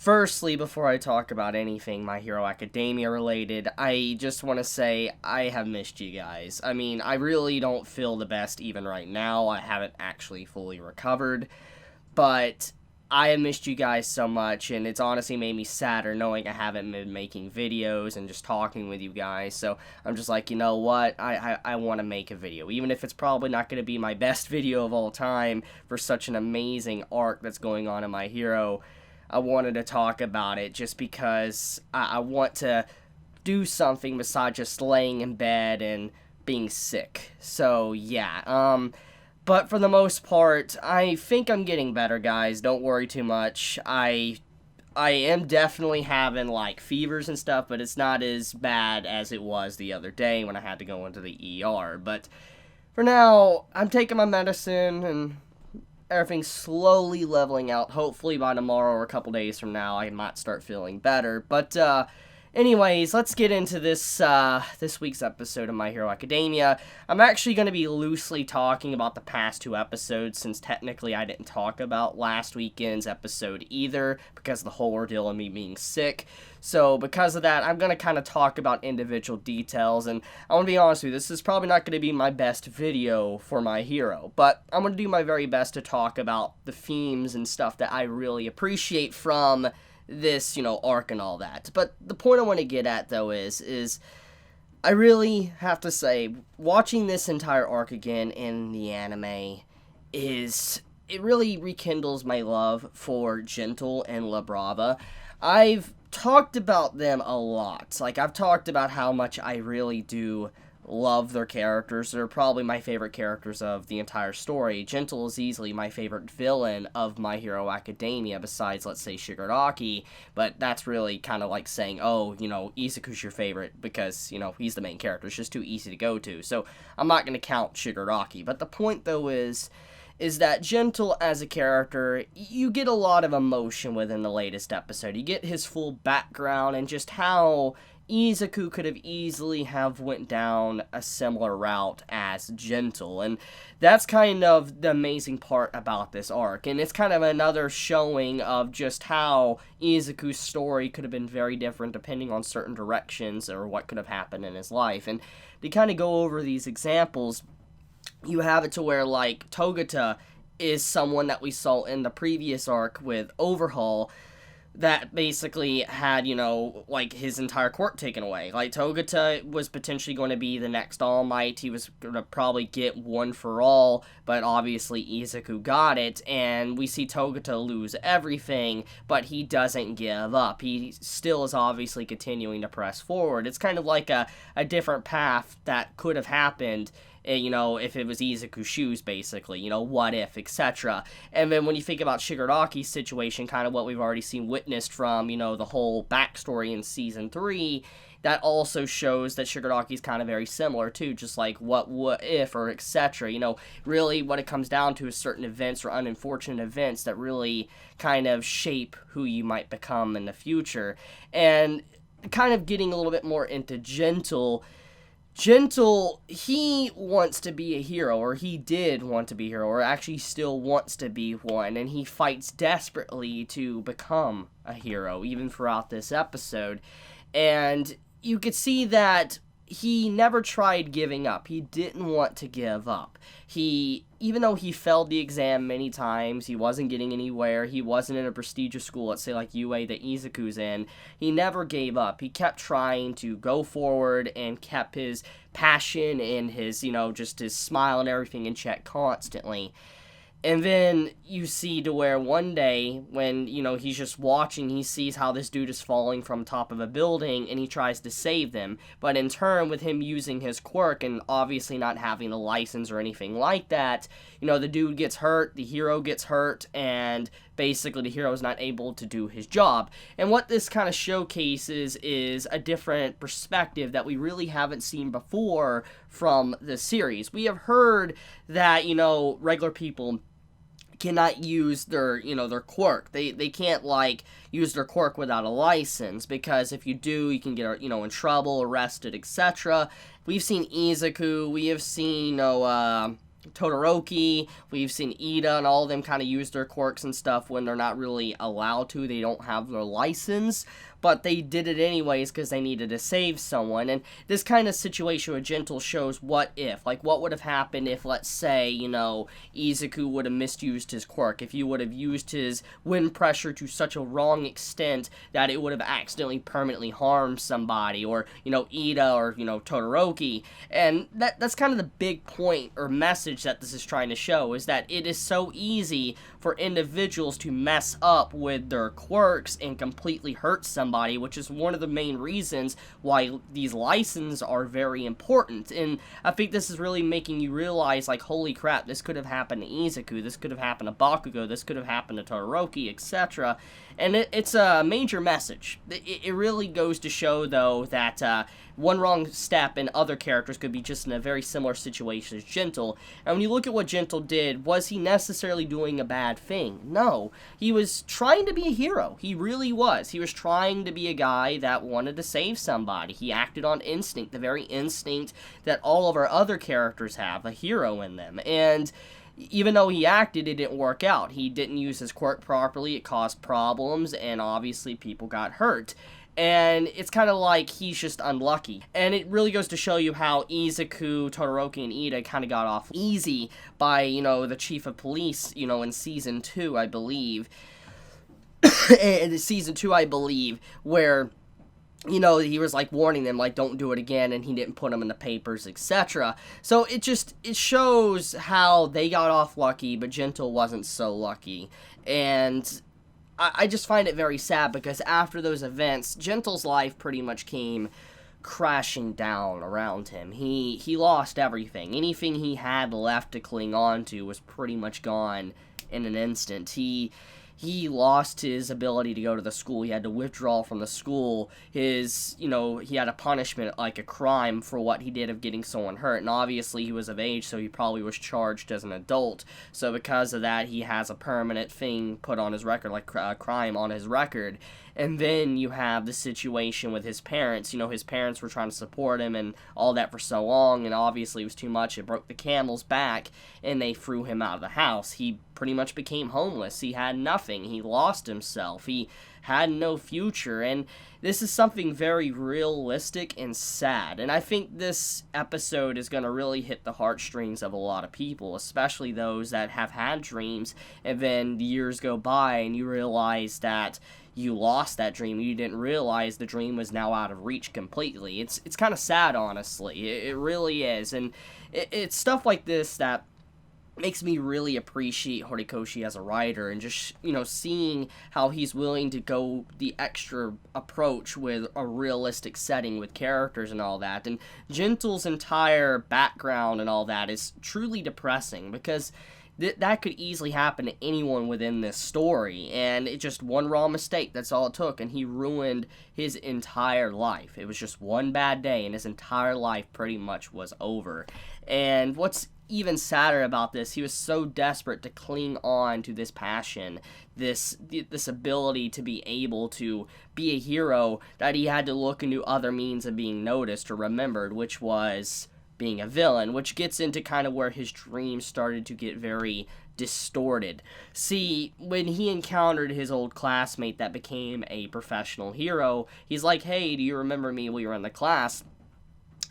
Firstly, before I talk about anything My Hero Academia related, I just want to say I have missed you guys. I mean, I really don't feel the best even right now. I haven't actually fully recovered, but I have missed you guys so much, and it's honestly made me sadder knowing I haven't been making videos and just talking with you guys. So I'm just like, you know what? I want to make a video, even if it's probably not going to be my best video of all time for such an amazing arc that's going on in My Hero. I wanted to talk about it just because I want to do something besides just laying in bed and being sick. So, yeah, but for the most part, I think I'm getting better, guys. Don't worry too much. I am definitely having, like, fevers and stuff, but it's not as bad as it was the other day when I had to go into the ER. But for now, I'm taking my medicine and everything's slowly leveling out. Hopefully by tomorrow or a couple days from now, I might start feeling better. But, anyways, let's get into this week's episode of My Hero Academia. I'm actually going to be loosely talking about the past two episodes, since technically I didn't talk about last weekend's episode either, because of the whole ordeal of me being sick. So, because of that, I'm going to kind of talk about individual details, and I want to be honest with you, this is probably not going to be my best video for My Hero, but I'm going to do my very best to talk about the themes and stuff that I really appreciate from this, arc and all that. But the point I want to get at, though, is I really have to say, watching this entire arc again in the anime it really rekindles my love for Gentle and La Brava. I've talked about them a lot. Like, I've talked about how much I really do love their characters. They're probably my favorite characters of the entire story. Gentle is easily my favorite villain of My Hero Academia, besides, let's say, Shigaraki, but that's really kind of like saying, oh, Izuku's your favorite because, he's the main character. It's just too easy to go to, so I'm not going to count Shigaraki. But the point, though, is that Gentle as a character, you get a lot of emotion within the latest episode. You get his full background and just how Izuku could have easily have went down a similar route as Gentle, and that's kind of the amazing part about this arc, and it's kind of another showing of just how Izuku's story could have been very different depending on certain directions or what could have happened in his life. And to kind of go over these examples, you have it to where, like, Togata is someone that we saw in the previous arc with Overhaul, that basically had, like, his entire quirk taken away. Like, Togata was potentially going to be the next All Might. He was going to probably get One for All, but obviously Izuku got it, and we see Togata lose everything, but he doesn't give up. He still is obviously continuing to press forward. It's kind of like a different path that could have happened, if it was Izuku's shoes, basically, what if, etc. And then when you think about Shigaraki's situation, kind of what we've already seen witnessed from, the whole backstory in Season 3, that also shows that Shigaraki's kind of very similar, too, just like what if, or etc. Really what it comes down to is certain events or unfortunate events that really kind of shape who you might become in the future. And kind of getting a little bit more into Gentle, he wants to be a hero, or he did want to be a hero, or actually still wants to be one, and he fights desperately to become a hero, even throughout this episode. And you could see that he never tried giving up. He didn't want to give up. Even though he failed the exam many times, he wasn't getting anywhere, he wasn't in a prestigious school, let's say like UA that Izuku's in, he never gave up. He kept trying to go forward and kept his passion and his, just his smile and everything in check constantly. And then you see to where one day, when, he's just watching, he sees how this dude is falling from top of a building, and he tries to save them. But in turn, with him using his quirk, and obviously not having a license or anything like that, the dude gets hurt, the hero gets hurt, and basically the hero is not able to do his job. And what this kind of showcases is a different perspective that we really haven't seen before from the series. We have heard that, regular people cannot use their quirk. They can't, like, use their quirk without a license, because if you do, you can get, in trouble, arrested, etc. We've seen Izuku, we have seen, Todoroki, we've seen Ida and all of them kind of use their quirks and stuff when they're not really allowed to. They don't have their license, but they did it anyways because they needed to save someone. And this kind of situation with Gentle shows what if. Like, what would have happened if, let's say, Izuku would have misused his quirk. If he would have used his wind pressure to such a wrong extent that it would have accidentally permanently harmed somebody. Or, Ida or, Todoroki. And that's kind of the big point or message that this is trying to show, is that it is so easy for individuals to mess up with their quirks and completely hurt somebody, which is one of the main reasons why these licenses are very important. And I think this is really making you realize, like, holy crap, this could have happened to Izuku, this could have happened to Bakugo, this could have happened to Todoroki, etc. And it's a major message. It really goes to show, though, that one wrong step and other characters could be just in a very similar situation as Gentle. And when you look at what Gentle did, was he necessarily doing a bad thing? No. He was trying to be a hero. He really was. He was trying to be a guy that wanted to save somebody. He acted on instinct, the very instinct that all of our other characters have, a hero in them. And even though he acted, it didn't work out. He didn't use his quirk properly, it caused problems, and obviously people got hurt. And it's kind of like he's just unlucky. And it really goes to show you how Izuku, Todoroki, and Ida kind of got off easy by, the chief of police, in Season 2, I believe. In Season 2, I believe, where he was, like, warning them, like, don't do it again, and he didn't put them in the papers, etc. So it shows how they got off lucky, but Gentle wasn't so lucky. And I just find it very sad, because after those events, Gentle's life pretty much came crashing down around him. He lost everything. Anything he had left to cling on to was pretty much gone in an instant. He lost his ability to go to the school. He had to withdraw from the school. He had a punishment, like a crime, for what he did of getting someone hurt. And obviously he was of age, so he probably was charged as an adult. So because of that, he has a permanent thing put on his record, like a crime on his record. And then you have the situation with his parents. His parents were trying to support him and all that for so long, and obviously it was too much. It broke the camel's back, and they threw him out of the house. He pretty much became homeless. He had nothing. He lost himself. He had no future, and this is something very realistic and sad. And I think this episode is going to really hit the heartstrings of a lot of people, especially those that have had dreams, and then the years go by and you realize that you lost that dream. You didn't realize the dream was now out of reach completely. It's kind of sad, honestly. It really is. And it's stuff like this that makes me really appreciate Horikoshi as a writer, and just, seeing how he's willing to go the extra approach with a realistic setting with characters and all that. And Gentle's entire background and all that is truly depressing, because that could easily happen to anyone within this story, and it just one wrong mistake, that's all it took, and he ruined his entire life. It was just one bad day, and his entire life pretty much was over. And what's even sadder about this, he was so desperate to cling on to this passion, this ability to be able to be a hero, that he had to look into other means of being noticed or remembered, which was being a villain, which gets into kind of where his dreams started to get very distorted. See, when he encountered his old classmate that became a professional hero, he's like, hey, do you remember me when we were in the class?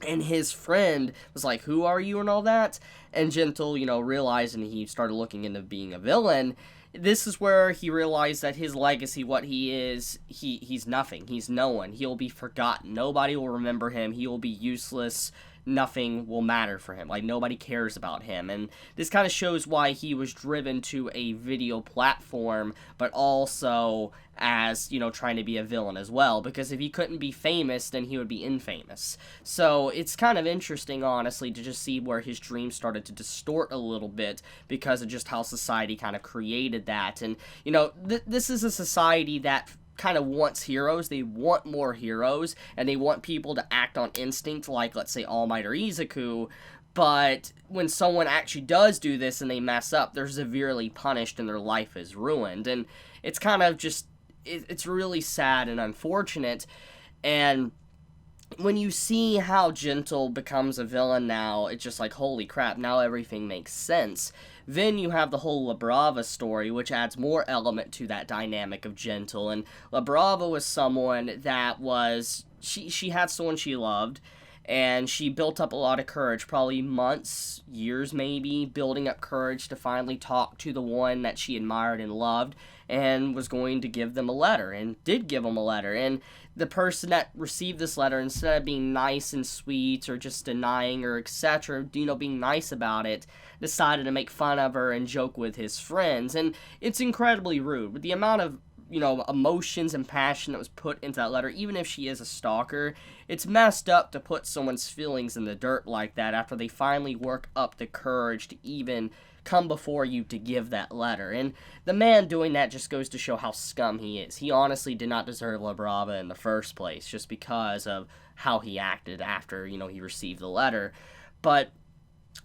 And his friend was like, who are you, and all that? And Gentle, realizing he started looking into being a villain, this is where he realized that his legacy, what he is, he's nothing. He's no one. He'll be forgotten. Nobody will remember him. He will be useless. Nothing will matter for him. Like, nobody cares about him. And this kind of shows why he was driven to a video platform, but also as, trying to be a villain as well. Because if he couldn't be famous, then he would be infamous. So it's kind of interesting, honestly, to just see where his dreams started to distort a little bit because of just how society kind of created that. And, this is a society that kind of wants heroes. They want more heroes, and they want people to act on instinct, like, let's say, All Might or Izuku. But when someone actually does do this and they mess up, they're severely punished and their life is ruined. And it's kind of just, it's really sad and unfortunate. And when you see how Gentle becomes a villain now, it's just like, holy crap, now everything makes sense. Then you have the whole La Brava story, which adds more element to that dynamic of Gentle. And La Brava was someone that was, she had someone she loved, and she built up a lot of courage, probably months, years maybe, building up courage to finally talk to the one that she admired and loved, and was going to give them a letter, and did give them a letter. And the person that received this letter, instead of being nice and sweet or just denying her, etc., being nice about it, decided to make fun of her and joke with his friends. And it's incredibly rude. With the amount of emotions and passion that was put into that letter, even if she is a stalker, it's messed up to put someone's feelings in the dirt like that after they finally work up the courage to even come before you to give that letter. And the man doing that just goes to show how scum he is. He honestly did not deserve La Brava in the first place, just because of how he acted after, he received the letter. But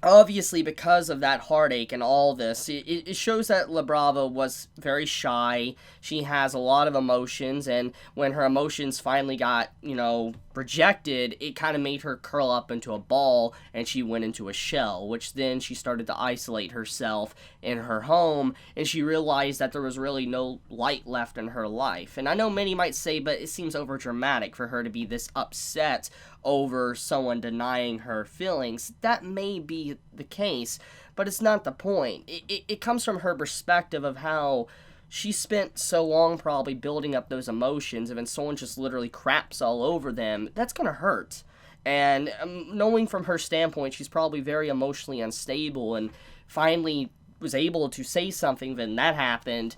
obviously, because of that heartache and all this, it shows that La Brava was very shy. She has a lot of emotions, and when her emotions finally got, rejected, it kind of made her curl up into a ball, and she went into a shell, which then she started to isolate herself in her home, and she realized that there was really no light left in her life. And I know many might say, but it seems over dramatic for her to be this upset over someone denying her feelings. That may be the case, but it's not the point. It comes from her perspective of how she spent so long probably building up those emotions, and when someone just literally craps all over them, that's gonna hurt. And knowing from her standpoint, she's probably very emotionally unstable, and finally was able to say something, then that happened.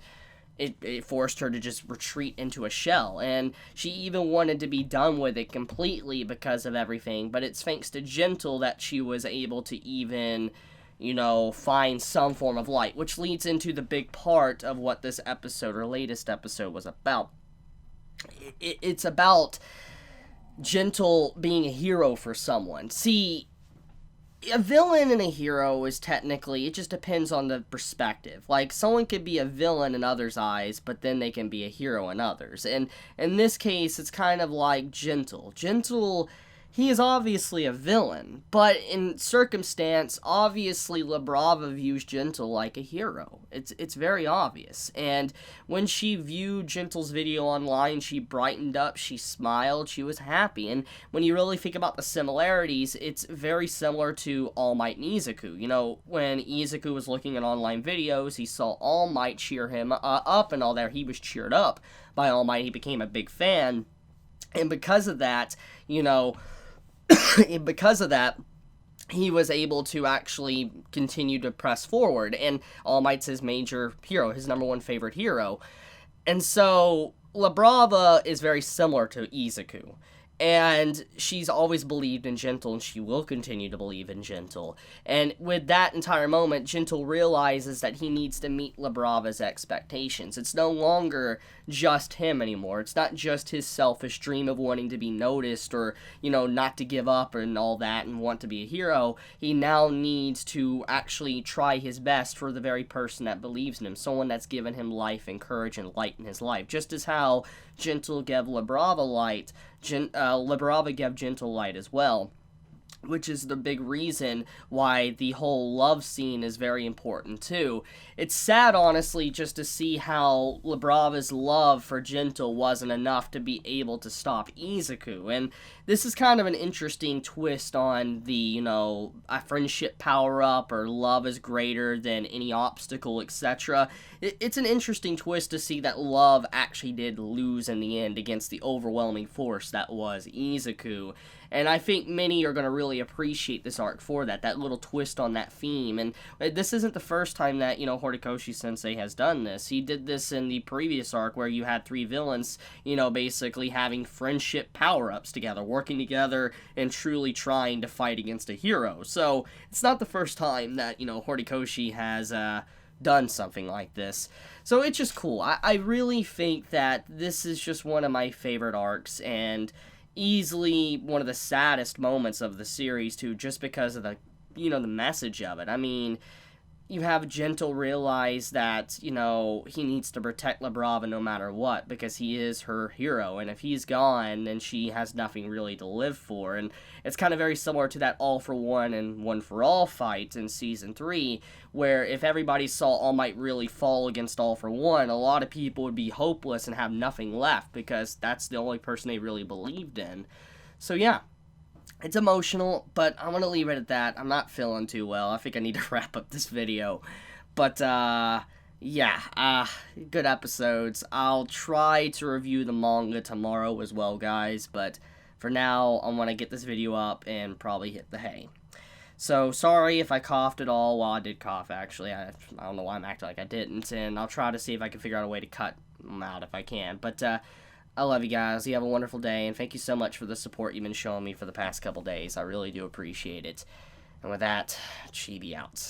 It forced her to just retreat into a shell, and she even wanted to be done with it completely because of everything, but it's thanks to Gentle that she was able to even, find some form of light, which leads into the big part of what this episode, or latest episode, was about. It's about Gentle being a hero for someone. See, a villain and a hero is technically, it just depends on the perspective. Like, someone could be a villain in others' eyes, but then they can be a hero in others. And in this case, it's kind of like Gentle. Gentle, he is obviously a villain, but in circumstance, obviously La Brava views Gentle like a hero. It's very obvious. And when she viewed Gentle's video online, she brightened up, she smiled, she was happy. And when you really think about the similarities, it's very similar to All Might and Izuku. When Izuku was looking at online videos, he saw All Might cheer him up and all that. He was cheered up by All Might. He became a big fan. And because of that, he was able to actually continue to press forward, and All Might's his major hero, his number one favorite hero. And so La Brava is very similar to Izuku, and she's always believed in Gentle, and she will continue to believe in Gentle. And with that entire moment, Gentle realizes that he needs to meet La Brava's expectations. It's no longer just him anymore. It's not just his selfish dream of wanting to be noticed or, not to give up and all that and want to be a hero. He now needs to actually try his best for the very person that believes in him, someone that's given him life and courage and light in his life. Just as how Gentle gave La Brava light, La Brava gave Gentle light as well, which is the big reason why the whole love scene is very important too. It's sad, honestly, just to see how La Brava's love for Gentle wasn't enough to be able to stop Izuku, and this is kind of an interesting twist on the, a friendship power-up, or love is greater than any obstacle, etc. It's an interesting twist to see that love actually did lose in the end against the overwhelming force that was Izuku. And I think many are going to really appreciate this arc for that little twist on that theme. And this isn't the first time that, Horikoshi-sensei has done this. He did this in the previous arc where you had three villains, basically having friendship power-ups together, working together, and truly trying to fight against a hero. So, it's not the first time that, Horikoshi has done something like this. So, it's just cool. I really think that this is just one of my favorite arcs, and easily one of the saddest moments of the series too, just because of the the message of it. I mean, you have Gentle realize that, you know, he needs to protect La Brava no matter what, because he is her hero, and if he's gone, then she has nothing really to live for, and it's kind of very similar to that All for One and One for All fight in Season 3, where if everybody saw All Might really fall against All for One, a lot of people would be hopeless and have nothing left, because that's the only person they really believed in. So yeah. It's emotional, but I'm going to leave it at that. I'm not feeling too well. I think I need to wrap up this video. But, yeah, good episodes. I'll try to review the manga tomorrow as well, guys. But for now, I want to get this video up and probably hit the hay. So, sorry if I coughed at all. Well, I did cough, actually. I don't know why I'm acting like I didn't. And I'll try to see if I can figure out a way to cut them out if I can. But, I love you guys. You have a wonderful day, and thank you so much for the support you've been showing me for the past couple days. I really do appreciate it. And with that, Chibi out.